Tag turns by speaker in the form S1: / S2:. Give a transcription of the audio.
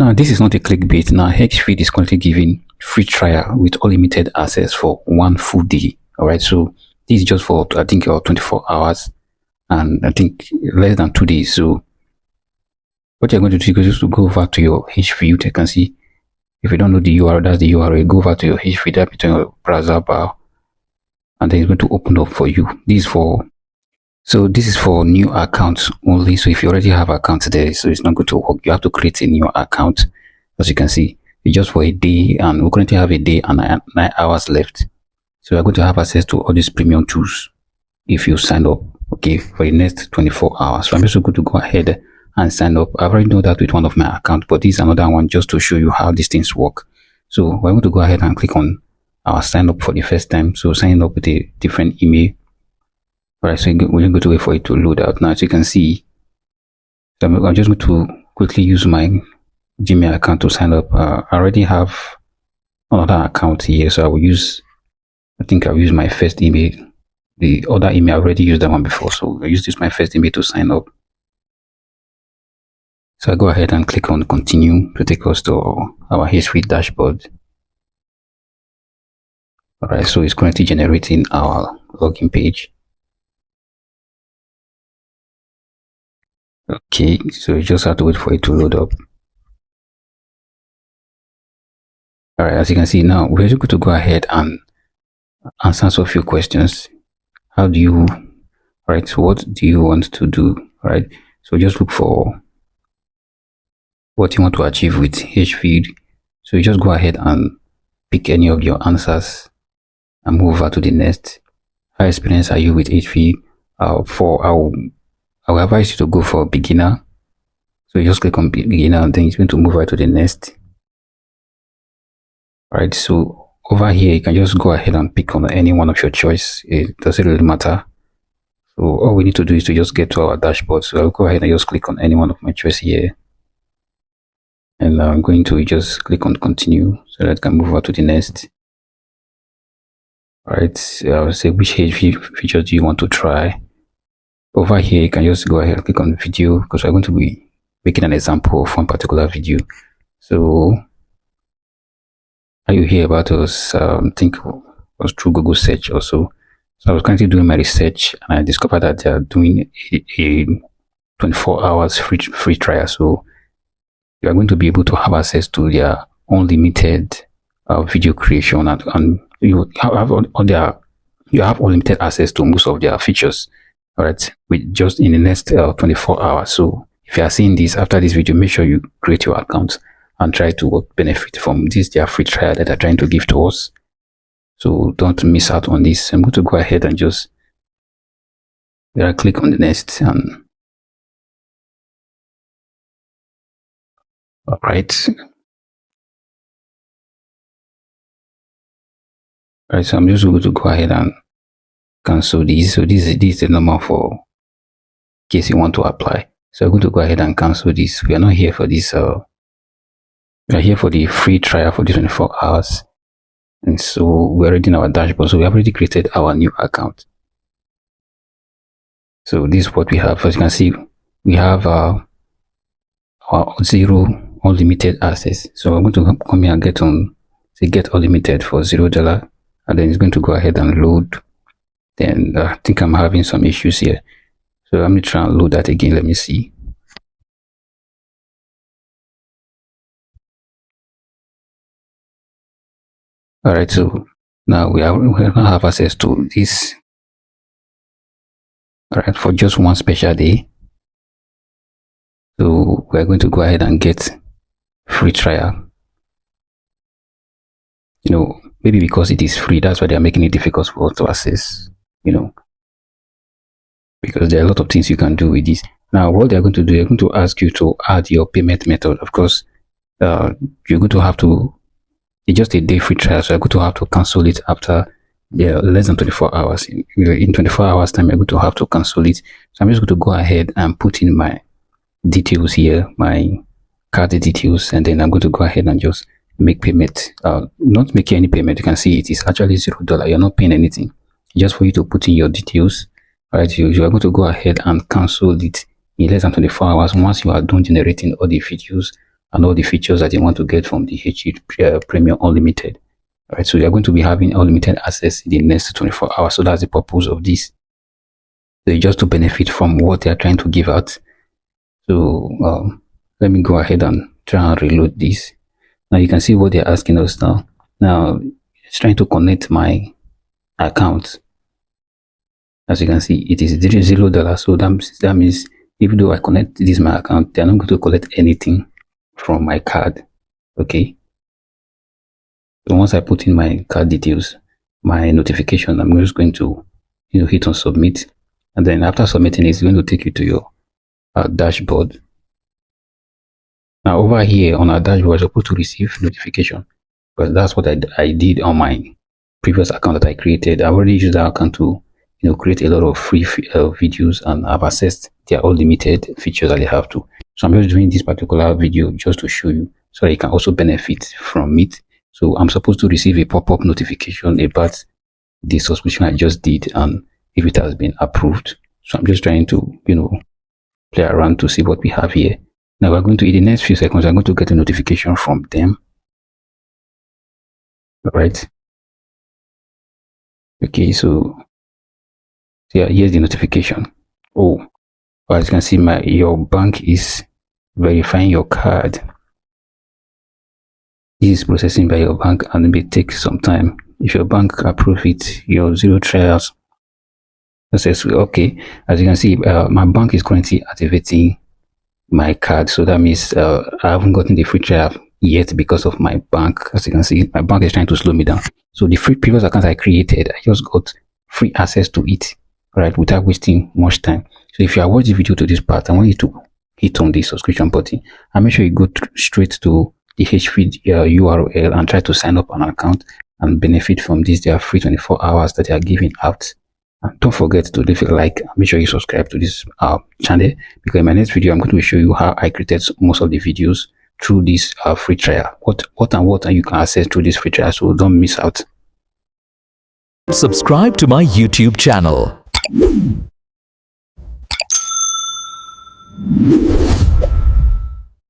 S1: Now, this is not a clickbait. Now, Higgsfield is currently giving free trial with unlimited access for 1 full day. All right. So this is just for, I think, 24 hours and I think less than 2 days. So what you're going to do is just to go over to your Higgsfield. You can see if you don't know the URL, that's the URL. Go over to your Higgsfield app between your browser bar, and then it's going to open up for you. This is for new accounts only. So if you already have accounts there, so it's not going to work. You have to create a new account. As you can see, it's just for a day, and we currently have a day and 9 hours left. So you're going to have access to all these premium tools if you sign up, okay, for the next 24 hours. So I'm just going to go ahead and sign up. I've already done that with one of my accounts, but this is another one just to show you how these things work. So we're going to go ahead and click on our sign up for the first time. So sign up with a different email. All right, so we're going to wait for it to load out. Now, as you can see, I'm just going to quickly use my Gmail account to sign up. I already have another account here, so I think I'll use my first email. The other email, I already used that one before, so I use this my first email to sign up. So I go ahead and click on continue to take us to our Higgsfield dashboard. All right, so it's currently generating our login page. Okay, so you just have to wait for it to load up. All right, as you can see now, we're just going to go ahead and answer a few questions. All right, so what do you want to do? All right, so just look for what you want to achieve with Higgsfield. So you just go ahead and pick any of your answers and move over to the next. How experienced are you with Higgsfield? I will advise you to go for beginner. So you just click on beginner and then it's going to move right to the next. All right, so over here you can just go ahead and pick on any one of your choice. It doesn't really matter. So all we need to do is to just get to our dashboard. So I'll go ahead and just click on any one of my choice here. And I'm going to just click on continue so that I can move over to the next. All right, so I'll say which features do you want to try. Over here, you can just go ahead and click on video because we're going to be making an example of one particular video. So, how you hear about us? I think it was through Google search also. So I was currently doing my research and I discovered that they are doing a 24 hours free trial. So you are going to be able to have access to their unlimited video creation and you have unlimited access to most of their features. All right, with just in the next 24 hours. So if you are seeing this after this video, make sure you create your account and try to benefit from this their free trial that they're trying to give to us. So don't miss out on this. I'm going to go ahead and just click on the next and all right. All right, so I'm just going to go ahead and cancel this. So this is the number for case you want to apply. So I'm going to go ahead and cancel this. We are not here for this. We are here for the free trial for the 24 hours. And so we're already in our dashboard. So we have already created our new account. So this is what we have. As you can see, we have our 0 unlimited access. So I'm going to come here and get unlimited for $0. And then it's going to go ahead and load. Then I think I'm having some issues here. So let me try and load that again. Let me see. All right, so now we now have access to this. All right, for just one special day. So we're going to go ahead and get free trial. You know, maybe because it is free, that's why they're making it difficult for us to access, you know, because there are a lot of things you can do with this. Now, what they're going to do, they're going to ask you to add your payment method. Of course, you're going to have to, it's just a day free trial, so you're going to have to cancel it after less than 24 hours. In 24 hours time, you're going to have to cancel it. So I'm just going to go ahead and put in my details here, my card details, and then I'm going to go ahead and just make payment. Not making any payment. You can see it is actually $0. You're not paying anything. Just for you to put in your details. All right, you are going to go ahead and cancel it in less than 24 hours once you are done generating all the videos and all the features that you want to get from the HD Premium Unlimited. All right, so you're going to be having unlimited access in the next 24 hours. So that's the purpose of this. So just to benefit from what they are trying to give out. So let me go ahead and try and reload this. Now you can see what they're asking us now. Now it's trying to connect my account. As you can see, it is $0. So that means even though I connect this my account, they're not going to collect anything from my card. Okay. So once I put in my card details, my notification, I'm just going to hit on submit, and then after submitting, it's going to take you to your dashboard. Now over here on our dashboard, you're supposed to receive notification, because that's what I did on my previous account that I created. I already used that account to create a lot of free videos, and I've accessed their unlimited features that they have to. So I'm just doing this particular video just to show you, so that you can also benefit from it. So I'm supposed to receive a pop-up notification about the subscription I just did and if it has been approved. So I'm just trying to play around to see what we have here. Now we're going to, in the next few seconds, I'm going to get a notification from them. All right. Okay, so yeah, here's the notification. Oh, as you can see, your bank is verifying your card. This is processing by your bank and it may take some time. If your bank approves it, your 0 trials successful. Okay, as you can see, my bank is currently activating my card, so that means I haven't gotten the free trial yet because of my bank. As you can see, my bank is trying to slow me down. So the free previous account I created, I just got free access to it, right, without wasting much time. So if you are watching the video to this part, I want you to hit on the subscription button and make sure you go straight to the Higgsfield URL and try to sign up an account and benefit from this. They are free 24 hours that they are giving out. And don't forget to leave a like and make sure you subscribe to this channel, because in my next video I'm going to show you how I created most of the videos through this free trial. What you can access through this free trial, so don't miss out.
S2: Subscribe to my YouTube channel.